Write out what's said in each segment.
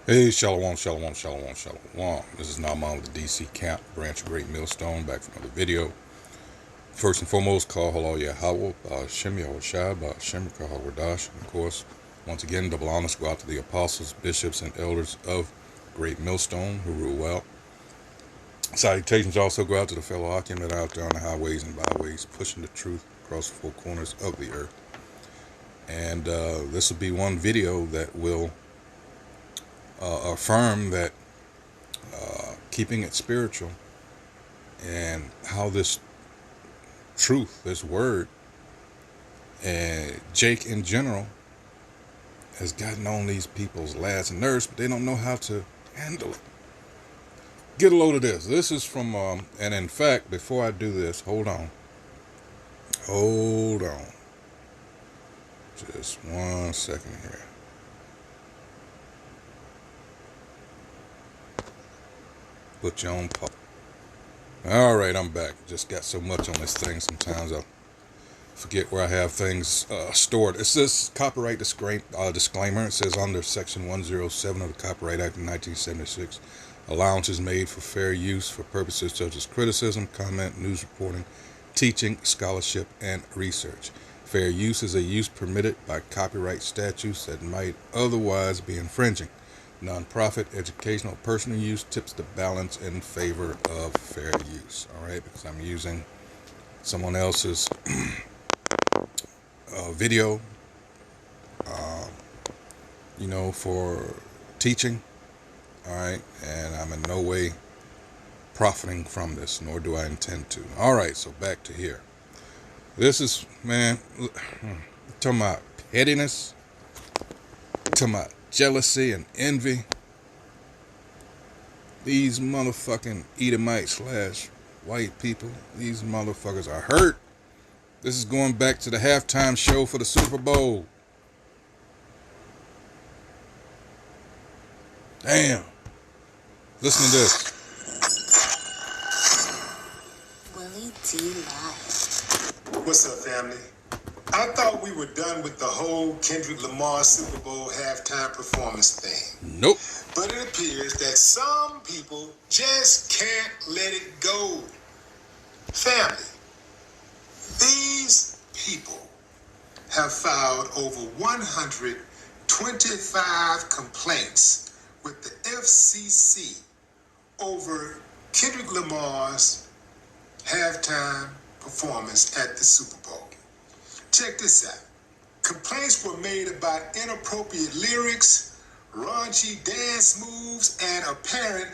Hey, Shalom, Shalom, Shalom, Shalom. This is Naaman with the DC Camp, branch of Great Millstone, back for another video. First and foremost, call Halal Yahweh, Shem Yahushua, Shem Kahawadash. And of course, once again, double honors go out to the apostles, bishops, and elders of Great Millstone who rule well. Salutations also go out to the fellow Akim that are out there on the highways and byways, pushing the truth across the four corners of the earth. And this will be one video that will affirm that keeping it spiritual and how this truth, this word, and Jake in general has gotten on these people's last nerves, but they don't know how to handle it. Get a load of this. This is from, and in fact, before I do this, hold on. Just 1 second here. Put you on pause. All right, I'm back. Just got so much on this thing. Sometimes I forget where I have things stored. It says copyright disclaimer. It says under Section 107 of the Copyright Act of 1976, allowance is made for fair use for purposes such as criticism, comment, news reporting, teaching, scholarship, and research. Fair use is a use permitted by copyright statutes that might otherwise be infringing. Non-profit, educational, personal use tips the balance in favor of fair use. All right, because I'm using someone else's video, for teaching. All right, and I'm in no way profiting from this, nor do I intend to. All right, so back to here. This is, man, talking about pettiness, talking about jealousy and envy. These motherfucking Edomite / white people, these motherfuckers are hurt. This is going back to the halftime show for the Super Bowl. Damn. Listen to this. Willie D. Live. What's up, family? I thought we were done with the whole Kendrick Lamar Super Bowl halftime performance thing. Nope. But it appears that some people just can't let it go. Family, these people have filed over 125 complaints with the FCC over Kendrick Lamar's halftime performance at the Super Bowl. Check this out. Complaints were made about inappropriate lyrics, raunchy dance moves, and apparent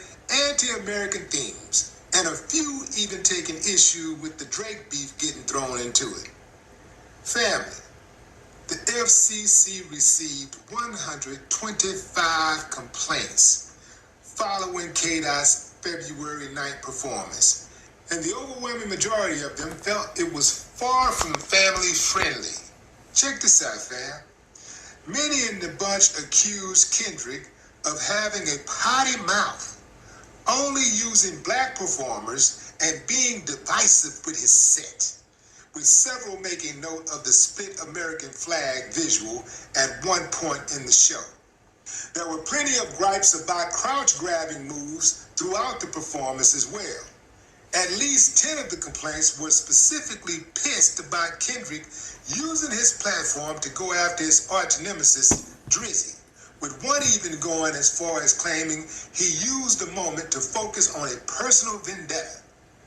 anti-American themes, and a few even taking issue with the Drake beef getting thrown into it. Family, the FCC received 125 complaints following KDOT's February 9th performance, and the overwhelming majority of them felt it was far from family friendly. Check this out, fam. Many in the bunch accused Kendrick of having a potty mouth, only using black performers and being divisive with his set, with several making note of the split American flag visual at one point in the show. There were plenty of gripes about crouch-grabbing moves throughout the performance as well. At least 10 of the complaints were specifically pissed about Kendrick using his platform to go after his arch nemesis, Drizzy, with one even going as far as claiming he used the moment to focus on a personal vendetta.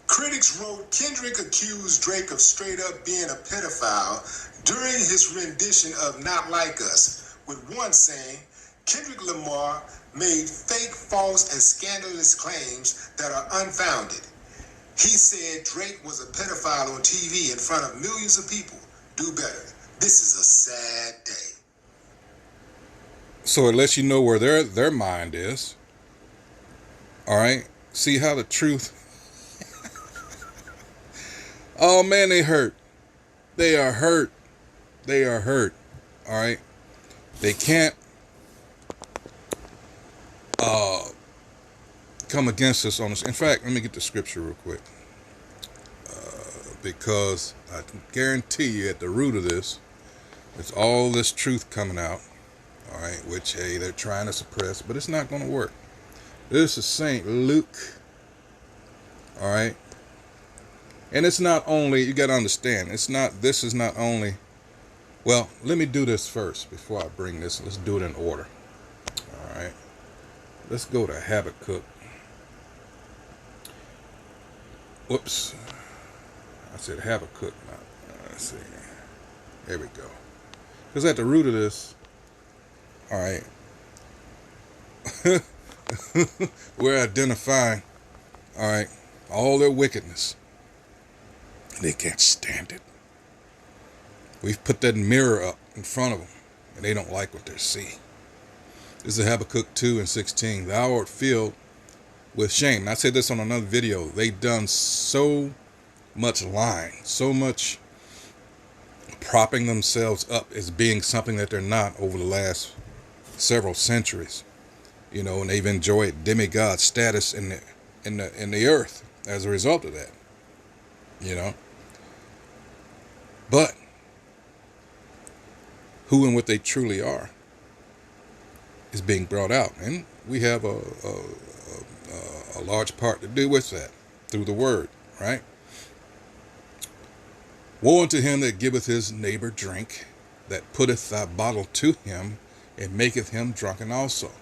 Critics wrote Kendrick accused Drake of straight up being a pedophile during his rendition of Not Like Us, with one saying, Kendrick Lamar made fake, false, and scandalous claims that are unfounded. He said Drake was a pedophile on TV in front of millions of people. Do better. This is a sad day. So it lets you know where their mind is. All right. See how the truth. Oh man, they hurt. They are hurt. They are hurt. All right. They can't come against us on this. In fact, let me get the scripture real quick, because I can guarantee you at the root of this, it's all this truth coming out. all right, which, hey, they're trying to suppress, but it's not going to work. This is St. Luke, all right, and it's not only, you got to understand, this is not only, well, let me do this first before I bring this. Let's do it in order, all right. Let's go to Habakkuk. Whoops, I said Habakkuk, let's see, there we go. Because at the root of this, all right, we're identifying, all right, all their wickedness. They can't stand it. We've put that mirror up in front of them, and they don't like what they're seeing. This is Habakkuk 2:16. Thou art filled with shame. And I said this on another video. They've done so much lying, so much propping themselves up as being something that they're not over the last several centuries, and they've enjoyed demigod status in the earth as a result of that, But who and what they truly are is being brought out, and we have a large part to do with that through the word, right? Woe unto him that giveth his neighbor drink, that putteth thy bottle to him, and maketh him drunken also.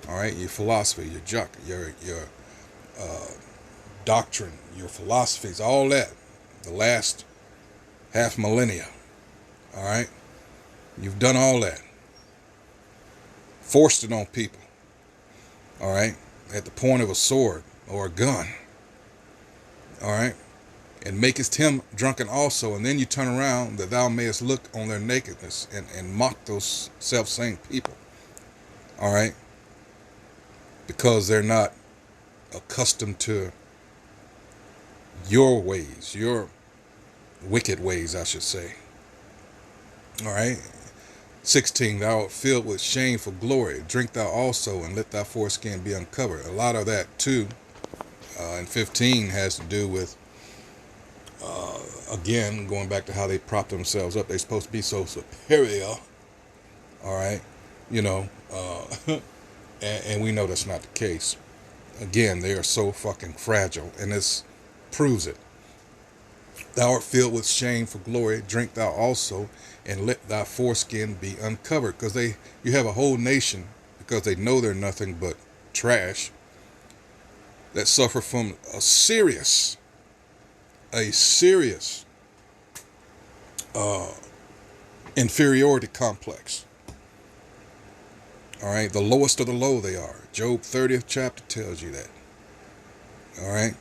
All right, your philosophy, your junk, your doctrine, your philosophies, all that, the last half millennia. All right, you've done all that, forced it on people. All right, at the point of a sword or a gun. All right. And makest him drunken also, and then you turn around that thou mayest look on their nakedness and mock those self-same people, all right, because they're not accustomed to your ways, your wicked ways, I should say, all right. 16, thou art filled with shame for glory, drink thou also, and let thy foreskin be uncovered. A lot of that too, in 15, has to do with again, going back to how they prop themselves up. They're supposed to be so superior, all right, and we know that's not the case. Again, they are so fucking fragile, and this proves it. Thou art filled with shame for glory, drink thou also, and let thy foreskin be uncovered. Because you have a whole nation, because they know they're nothing but trash, that suffer from a serious inferiority complex. All right, the lowest of the low they are. Job 30th chapter tells you that. All right,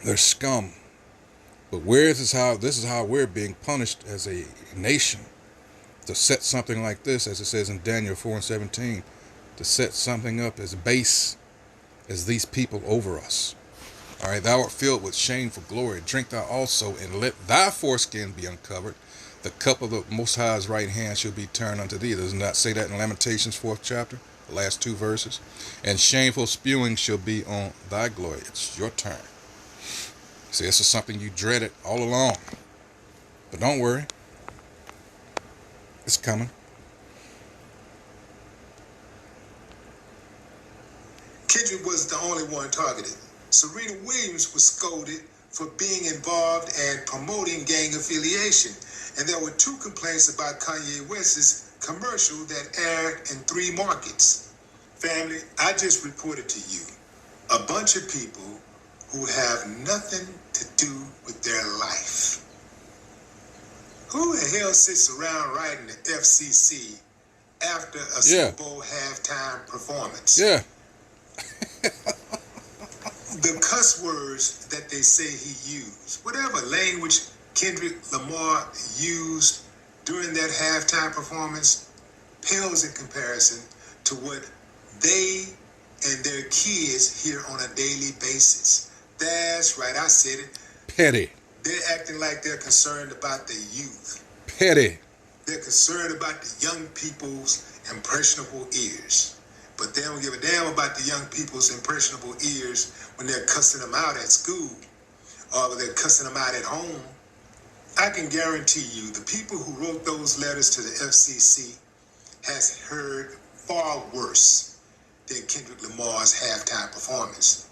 they're scum. But this is how we're being punished as a nation, to set something like this, as it says in Daniel 4:17, to set something up as base as these people over us. All right, thou art filled with shame for glory. Drink thou also, and let thy foreskin be uncovered. The cup of the Most High's right hand shall be turned unto thee. Does not say that in Lamentations 4th chapter, the last 2 verses? And shameful spewing shall be on thy glory. It's your turn. See, this is something you dreaded all along. But don't worry. It's coming. Kendrick was the only one targeted. Serena Williams was scolded for being involved and promoting gang affiliation. And there were 2 complaints about Kanye West's commercial that aired in 3 markets. Family, I just reported to you a bunch of people who have nothing to do with their life. Who the hell sits around writing the FCC after a Super Bowl halftime performance? Yeah. The cuss words that they say he used, whatever language Kendrick Lamar used during that halftime performance, pales in comparison to what they and their kids hear on a daily basis. That's right, I said it. Petty. They're acting like they're concerned about the youth. Petty. They're concerned about the young people's impressionable ears. But they don't give a damn about the young people's impressionable ears when they're cussing them out at school or when they're cussing them out at home. I can guarantee you the people who wrote those letters to the FCC has heard far worse than Kendrick Lamar's halftime performance.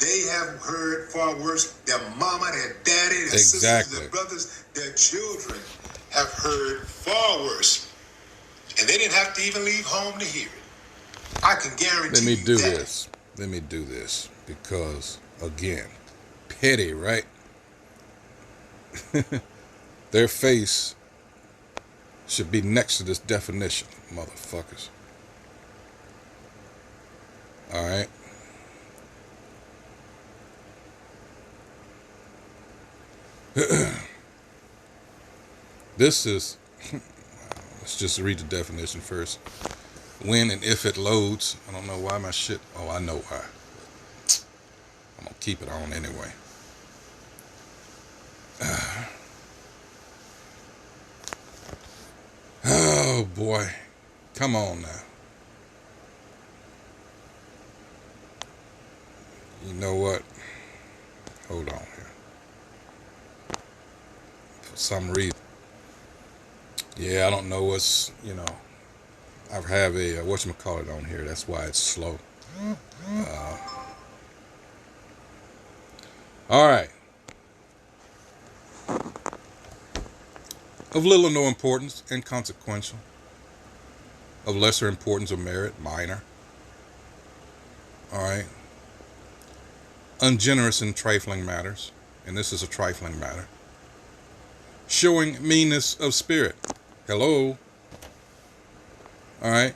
They have heard far worse. Their mama, their daddy, their sisters, their brothers, their children have heard far worse. And they didn't have to even leave home to hear it. I can guarantee you that. Let me do this. Because, again, petty, right? Their face should be next to this definition, motherfuckers. Alright? This is, let's just read the definition first. When and if it loads, I don't know why my shit, oh, I know why. I'm going to keep it on anyway. Oh, boy. Come on now. You know what? Hold on here. For some reason. Yeah, I don't know what's, I have a, whatchamacallit on here. That's why it's slow. All right. Of little or no importance, inconsequential. Of lesser importance or merit, minor. All right. Ungenerous in trifling matters, and this is a trifling matter. Showing meanness of spirit. Hello. All right.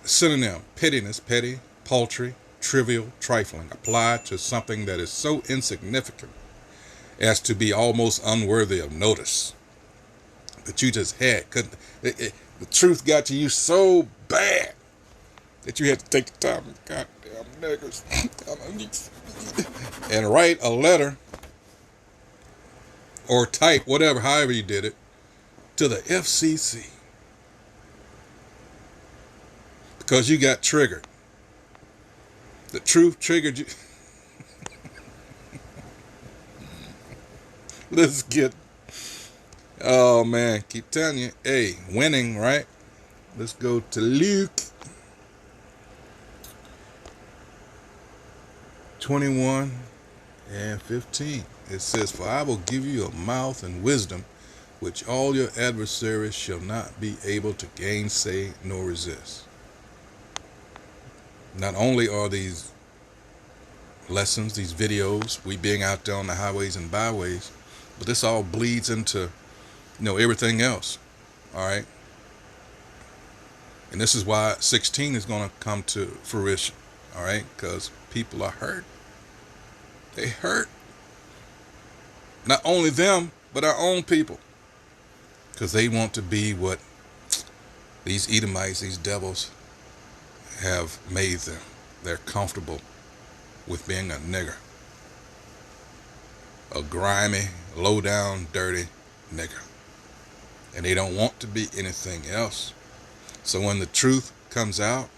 Synonym: pettiness, petty, paltry, trivial, trifling, applied to something that is so insignificant as to be almost unworthy of notice. But you just couldn't. The truth got to you so bad that you had to take the time, goddamn niggers, and write a letter or type, whatever, however you did it, to the FCC. Because you got triggered. The truth triggered you. Let's get, oh man, keep telling you, hey, winning, right? Let's go to Luke 21:15. It says, for I will give you a mouth and wisdom, which all your adversaries shall not be able to gainsay nor resist. Not only are these lessons, these videos, we being out there on the highways and byways, but this all bleeds into, everything else. All right. And this is why 16 is going to come to fruition. All right. Because people are hurt. They hurt. Not only them, but our own people. Because they want to be what these Edomites, these devils, have made them. They're comfortable with being a nigger. A grimy, low-down, dirty nigger. And they don't want to be anything else. So when the truth comes out,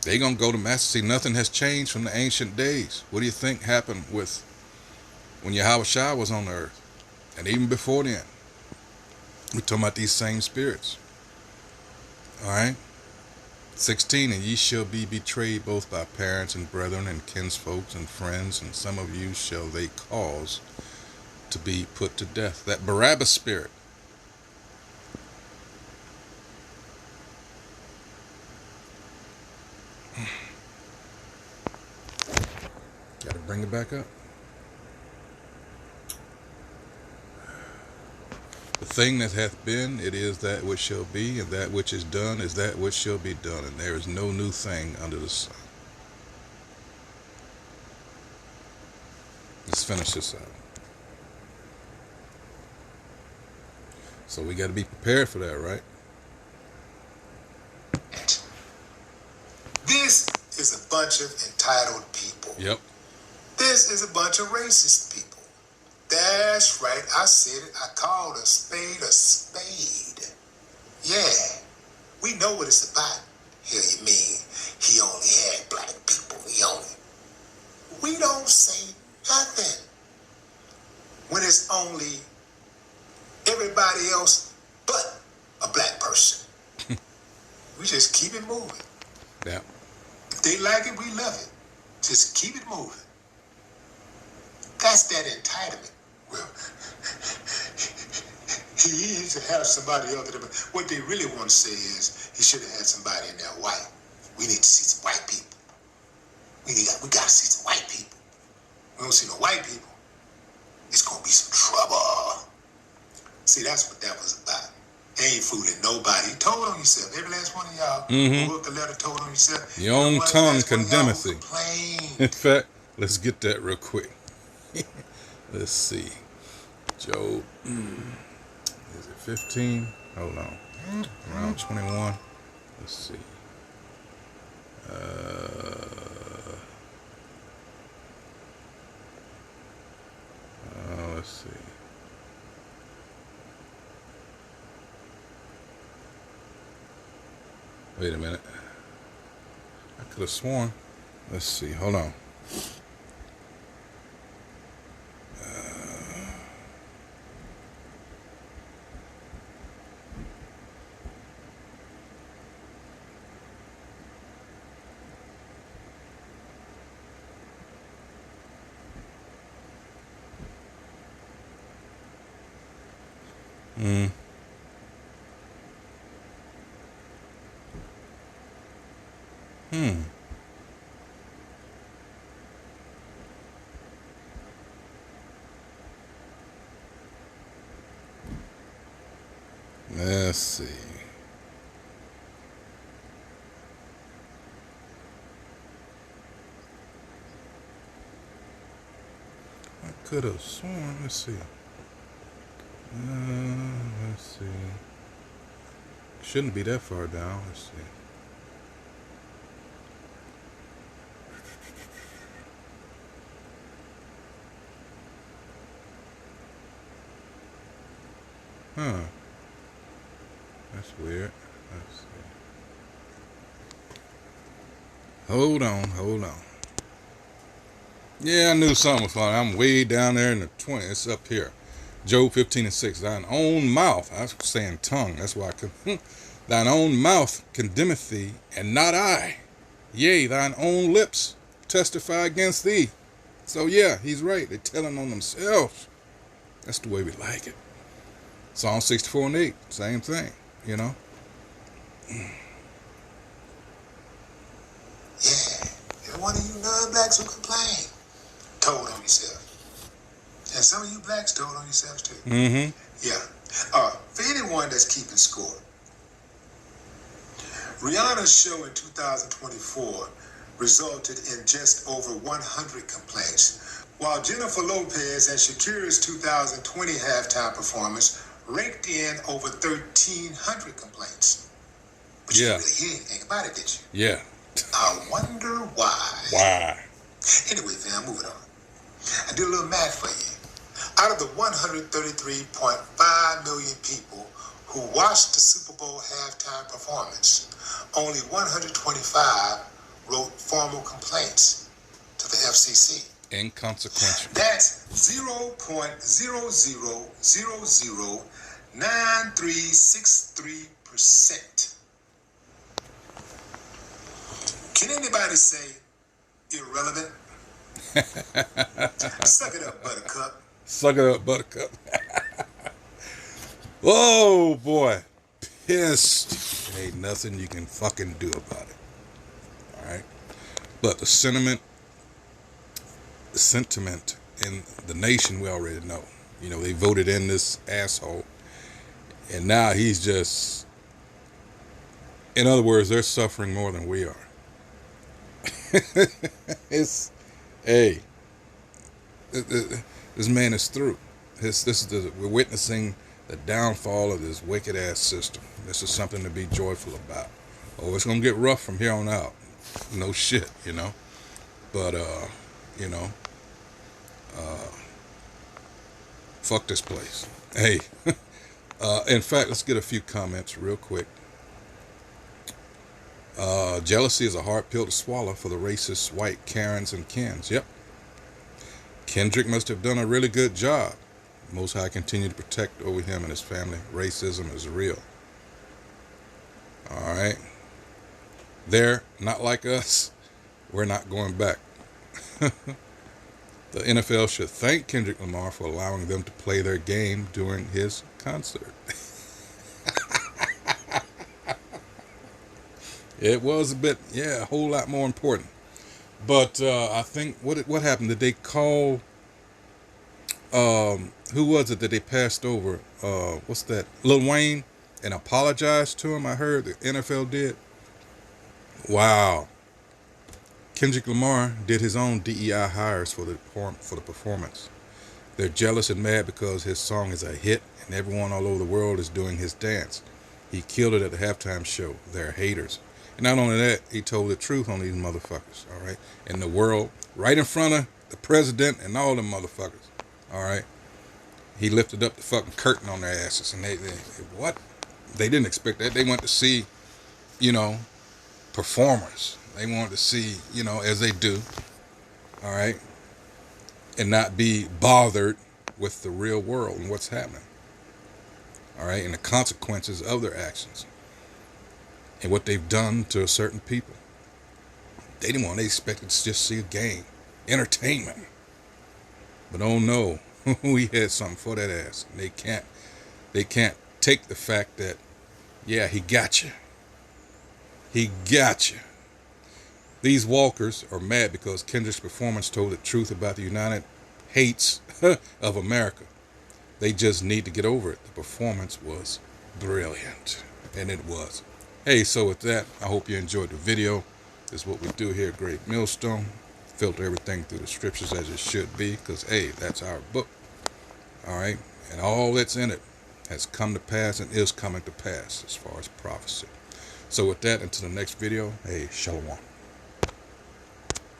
they're going to go to master. See, nothing has changed from the ancient days. What do you think happened with when Yahweh was on the earth? And even before then, we're talking about these same spirits. All right? 16, and ye shall be betrayed both by parents and brethren and kinsfolks and friends, and some of you shall they cause to be put to death. That Barabbas spirit. Got to bring it back up. The thing that hath been, it is that which shall be, and that which is done is that which shall be done, and there is no new thing under the sun. Let's finish this out. So we got to be prepared for that, right? This is a bunch of entitled people. Yep. This is a bunch of racist people. That's right. I said it. I called a spade a spade. Yeah. We know what it's about. Hell, you mean he only had black people. We don't say nothing when it's only everybody else We just keep it moving. Yeah. If they like it, we love it. Just keep it moving. That's that entitlement. Well, he needs to have somebody other than. What they really want to say is he should have had somebody in there white. We need to see some white people. We got to see some white people. We don't see no white people. It's gonna be some trouble. See, that's what that was about. Ain't fooling nobody. Told on yourself. Every last one of y'all who wrote the letter told on yourself. Your own tongue condemneth thee. Complain. In fact, let's get that real quick. Let's see. Job, is it 15? Hold on. Around 21. Let's see. Let's see. Wait a minute. I could have sworn. Let's see. Hold on. Let's see. I could have sworn. Let's see. Let's see. Shouldn't be that far down. Let's see. Huh. That's weird. Let's see. Hold on. Yeah, I knew something was funny. I'm way down there in the 20. It's up here. Job 15:6. Thine own mouth. I was saying tongue. That's why I could. Thine own mouth condemneth thee, and not I. Yea, thine own lips testify against thee. So yeah, he's right. They're telling on themselves. That's the way we like it. Psalm 64:8. Same thing. You know? Yeah. Every one of you non-blacks who complain told on yourself. And some of you blacks told on yourselves too. Mm-hmm. Yeah. For anyone that's keeping score, Rihanna's show in 2024 resulted in just over 100 complaints, while Jennifer Lopez and Shakira's 2020 halftime performance raked in over 1,300 complaints. But you didn't really hear anything about it, did you? Yeah. I wonder why. Why? Anyway, fam, moving on. I did a little math for you. Out of the 133.5 million people who watched the Super Bowl halftime performance, only 125 wrote formal complaints to the FCC. Inconsequential. That's 0.00009363%. Can anybody say irrelevant? Suck it up, buttercup. Suck it up, buttercup. Oh, boy. Pissed. Ain't nothing you can fucking do about it. Alright? But the sentiment in the nation, we already know. You know, they voted in this asshole. And now he's just... In other words, they're suffering more than we are. Hey, this man is through. We're witnessing the downfall of this wicked ass system. This is something to be joyful about. Oh, it's gonna get rough from here on out. No shit, you know. But you know, fuck this place. Hey, in fact, let's get a few comments real quick. Jealousy is a hard pill to swallow for the racist white Karens and Kens. Yep. Kendrick must have done a really good job. Most High continue to protect over him and his family. Racism is real. Alright. They're not like us. We're not going back. The NFL should thank Kendrick Lamar for allowing them to play their game during his concert. It was a bit, yeah, a whole lot more important. But I think what happened? Did they call? Who was it that they passed over? What's that? Lil Wayne, and apologized to him. I heard the NFL did. Wow. Kendrick Lamar did his own DEI hires for the performance. They're jealous and mad because his song is a hit and everyone all over the world is doing his dance. He killed it at the halftime show. They're haters. And not only that, he told the truth on these motherfuckers, all right? In the world, right in front of the president and all them motherfuckers, all right? He lifted up the fucking curtain on their asses. And they what? They didn't expect that. They went to see, performers. They wanted to see, as they do, all right? And not be bothered with the real world and what's happening, all right? And the consequences of their actions. And what they've done to certain people. They expected to just see a game, entertainment. But oh no, we had something for that ass. And they can't take the fact that, yeah, he got you. He got you. These walkers are mad because Kendrick's performance told the truth about the United hates of America. They just need to get over it. The performance was brilliant. And it was. Hey, so with that, I hope you enjoyed the video. This is what we do here at Great Millstone. Filter everything through the scriptures as it should be, because, hey, that's our book. All right? And all that's in it has come to pass and is coming to pass as far as prophecy. So with that, until the next video, hey, shalom.